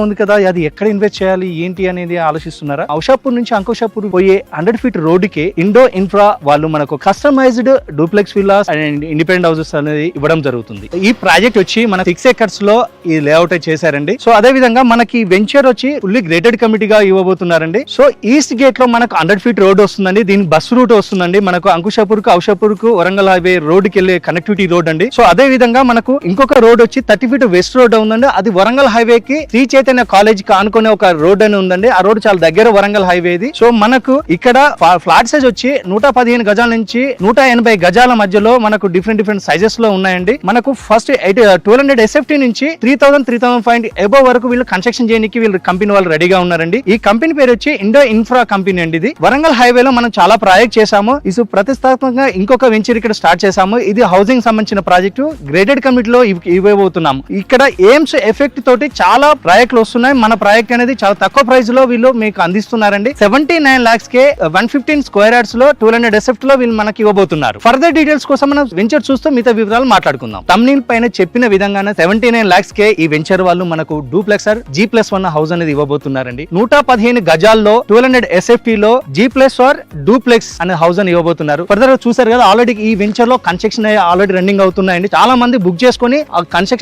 ఉంది కదా, అది ఎక్కడ ఇన్వెస్ట్ చేయాలి ఏంటి అనేది ఆలోచిస్తున్నారా? ఔషాపూర్ నుంచి అంకుషాపూర్ పోయే 100 ఫీట్ రోడ్డుకి ఇండో ఇన్ఫ్రా వాళ్ళు మనకు customised duplex villas and independent houses అనేది ఇవ్వడం జరుగుతుంది. ఈ ప్రాజెక్ట్ వచ్చి మన 6 acres లో ఈ లేఅవుట్ చేశారండి. సో అదే విధంగా మనకి వెంచర్ వచ్చి ఫుల్లీ గ్రేటెడ్ కమిటీగా ఇవ్వబోతున్నారండి. సో ఈస్ట్ గేట్ లో మనకు 100 ఫీట్ రోడ్ వస్తుందండి. దీని బస్ రూట్ వస్తుందండి మనకు అంకుషాపూర్ కు ఔషాపూర్ కు వరంగల్ హైవే రోడ్డుకి వెళ్ళే కనెక్టివిటీ రోడ్ అండి. సో అదే విధంగా మనకు ఇంకొక రోడ్ వచ్చి 30 ఫీట్ వెస్ట్ రోడ్ ఉందండి. అది వరంగల్ హైవే కి శ్రీ చైతన్య కాలేజ్ కి ఆనుకునే ఒక రోడ్ అని ఉందండి. ఆ రోడ్ చాలా దగ్గర వరంగల్ హైవేది. సో మనకు ఇక్కడ ఫ్లాట్ సైజ్ వచ్చి 115 గజాల నుంచి 180 గజాల మధ్యలో మనకు డిఫరెంట్ సైజెస్ లో ఉన్నాయండి. మనకు ఫస్ట్ 1200 SFT నుంచి 3000 అబోవ్ వరకు వీళ్ళు కన్స్ట్రక్షన్ చేయడానికి వీళ్ళు కంపెనీ వాళ్ళు రెడీగా ఉన్నారండి. ఈ కంపెనీ పేరు వచ్చి ఇండో ఇన్ఫ్రా కంపెనీ అండి. ఇది వరంగల్ హైవేలో మనం చాలా ప్రాజెక్ట్ చేశాము. ఇది ప్రతిష్టాత్మకంగా ఇంకొక వెంచర్ ఇక్కడ స్టార్ట్ చేశాము. ఇది హౌసింగ్ సంబంధించిన ప్రాజెక్టు గ్రేటెడ్ కమిటీలో ఇవ్వబోతున్నాము. ఇక్కడ ఎయిమ్స్ ఎఫెక్ట్ తోటి చాలా ప్రాజెక్టులు వస్తున్నాయి. మన ప్రాజెక్ట్ అనేది చాలా తక్కువ ప్రైస్ లో వీళ్ళు మీకు అందిస్తున్నారండి. 79 lakhs కే 115 square yards లో 1200 SFT లో వీళ్ళు మనకి ఇవ్వబోతున్నారు. ఫర్దర్ డీటెయిల్స్ కోసం మనం వెంచర్ చూస్తూ మిగతా వివరాలు మాట్లాడుకుందాం. తమ్నీల్ పైన చెప్పిన విధంగానే 79 lakhs కే ఈ వెంచర్ వాళ్ళు మనకు డూప్లెక్సర్ G+1 హౌస్ అనేది ఇవ్వబోతున్నారండి. 115 గజాల్లో 1200 SFT లో G+1 డూప్లెక్స్ అనే హౌస్ అని ఇవ్వబోతున్నారు. ఫర్దర్ చూసారు కదా, ఆల్రెడీ ఈ వెంచర్ లో కన్స్ట్రక్షన్ ఆల్రెడీ రన్నింగ్ అవుతున్నాయండి. చాలా మంది బుక్ చేసుకుని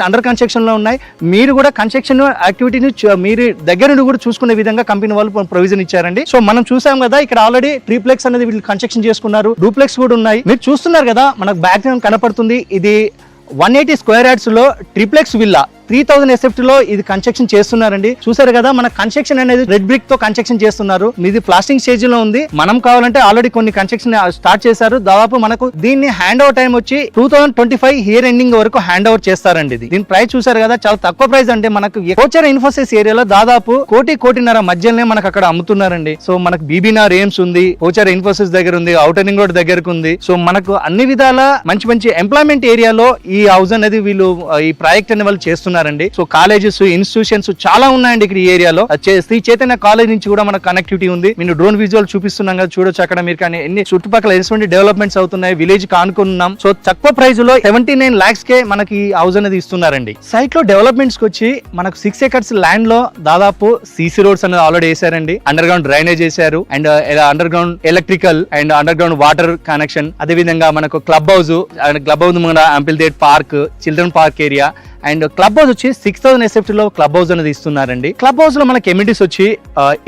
అండర్ కన్స్ట్రక్షన్ లో ఉన్నాయి. మీరు కూడా కన్స్ట్రక్షన్ యాక్టివిటీని మీరు దగ్గర నుండి కూడా చూసుకునే విధంగా కంపెనీ వాళ్ళు ప్రొవిజన్ ఇచ్చారండి. సో మనం చూసాం కదా, ఇక్కడ ఆల్రెడీ ట్రిప్లెక్స్ అనేది వీళ్ళు కన్స్ట్రక్షన్ చేసుకున్నారు. డూప్లెక్స్ కూడా ఉన్నాయి. మీరు చూస్తున్నారు కదా, మనకు బ్యాక్ గ్రౌండ్ కనపడుతుంది. ఇది 180 square yards లో ట్రిప్లెక్స్ విల్లా 3000 SFT లో ఇది కన్స్ట్రక్షన్ చేస్తున్నారండి. చూసారు కదా, మన కన్స్ట్రక్షన్ అనేది రెడ్ బ్రిక్ తో కన్స్ట్రక్షన్ చేస్తున్నారు. ఇది ప్లాస్టింగ్ స్టేజ్ లో ఉంది. మనం కావాలంటే ఆల్రెడీ కొన్ని కన్స్ట్రక్షన్ స్టార్ట్ చేశారు. దాదాపు మనకు దీన్ని హ్యాండ్ ఓవర్ టైం వచ్చి 2025 ఇయర్ ఎండింగ్ వరకు హ్యాండ్ ఓవర్ చేస్తారండి. దీని ప్రైస్ చూసారు కదా, చాలా తక్కువ ప్రైస్. అంటే మనకు కోచర్ ఇన్ఫోసిస్ ఏరియాలో దాదాపు 1.5 మధ్యలోనే మనకు అక్కడ అమ్ముతున్నారండి. సో మనకు బీబీనార్ ఎయిమ్స్ ఉంది, కోచర్ ఇన్ఫోసిస్ దగ్గర ఉంది, ఔటర్ రింగ్ రోడ్ దగ్గరకు ఉంది. సో మనకు అన్ని విధాల మంచి ఎంప్లాయ్మెంట్ ఏరియాలో ఈ హౌస్ అనేది వీళ్ళు ఈ ప్రాజెక్ట్ అనే వాళ్ళు చేస్తున్నారు. సో కాలేజెస్, ఇన్స్టిట్యూషన్స్ చాలా ఉన్నాయండి ఇక్కడ ఈ ఏరియాలో. శ్రీ చైతన్య కాలేజ్ నుంచి కూడా మనకు కనెక్టివిటీ ఉంది. నేను డ్రోన్ విజువల్ చూపిస్తున్నాం కదా, చూడొచ్చు అక్కడ మీరు. కానీ ఎన్ని చుట్టుపక్కల ఎటువంటి డెవలప్మెంట్స్ అవుతున్నాయి, విలేజ్ కానుకున్నాం. సో తక్కువ ప్రైస్ లో 79 lakhs కే మనకి హౌస్ అనేది ఇస్తున్నారండి. సైట్ లో డెవలప్మెంట్స్ వచ్చి మనకు 6 acres ల్యాండ్ లో దాదాపు CC రోడ్స్ అనేది ఆల్రెడీ వేసారండి. అండర్ గ్రౌండ్ డ్రైనేజ్ వేసారు and underground electrical and underground water connection. అదే విధంగా మనకు క్లబ్ హౌస్ మన అంపిల్దేట్ park, children park area and clubhouse వచ్చి 6000 SFT లో క్లబ్ హౌస్ అనేది ఇస్తున్నారండి. క్లబ్ హౌస్ లో మనకి ఎమ్యూనిటీస్ వచ్చి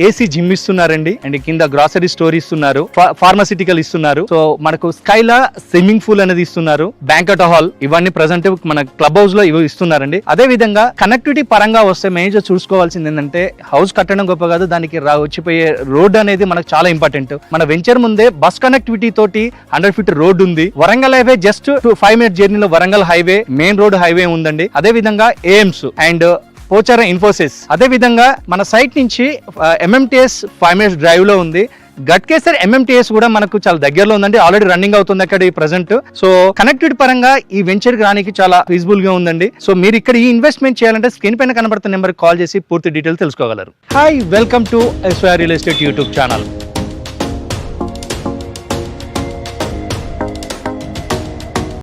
AC జిమ్ ఇస్తున్నారండి అండ్ కింద గ్రాసరీ స్టోర్ ఇస్తున్నారు, ఫార్మాసిటికల్ ఇస్తున్నారు. సో మనకు స్కైలా స్విమ్మింగ్ పూల్ అనేది ఇస్తున్నారు, బ్యాంకెట్ హాల్, ఇవన్నీ ప్రెసెంట్ మన క్లబ్ హౌస్ లో ఇవి ఇస్తున్నారండి. అదే విధంగా కనెక్టివిటీ పరంగా వస్తే మేజర్ చూసుకోవాల్సింది ఏంటంటే, హౌస్ కట్టడం గొప్ప కాదు, దానికి వచ్చిపోయే రోడ్ అనేది మనకు చాలా ఇంపార్టెంట్. మన వెంచర్ ముందే బస్ కనెక్టివిటీ తోటి 100 ఫీట్ రోడ్ ఉంది. వరంగల్ హైవే జస్ట్ 5 minute జర్నీలో Warangal highway main road highway ఉందండి. అదే విధంగా ఎయిమ్స్ అండ్ పోచార ఇన్ఫోసిస్. అదే విధంగా మన సైట్ నుంచి MMTS 5 minutes డ్రైవ్ లో ఉంది. గట్కేసర్ MMTS కూడా మనకు చాలా దగ్గరలో ఉందండి. ఆల్రెడీ రన్నింగ్ అవుతుంది అక్కడ ఈ ప్రెసెంట్. సో కనెక్టివిటీ పరంగా ఈ వెంచర్ రానికి చాలా ఫీజిబుల్ గా ఉందండి. సో మీరు ఇక్కడ ఈ ఇన్వెస్ట్మెంట్ చేయాలంటే స్క్రీన్ పైన కనబడుతున్న నెంబర్ కాల్ చేసి పూర్తి డీటెయిల్ తెలుసుకోగలరు. Hi, welcome to SYR real estate YouTube channel.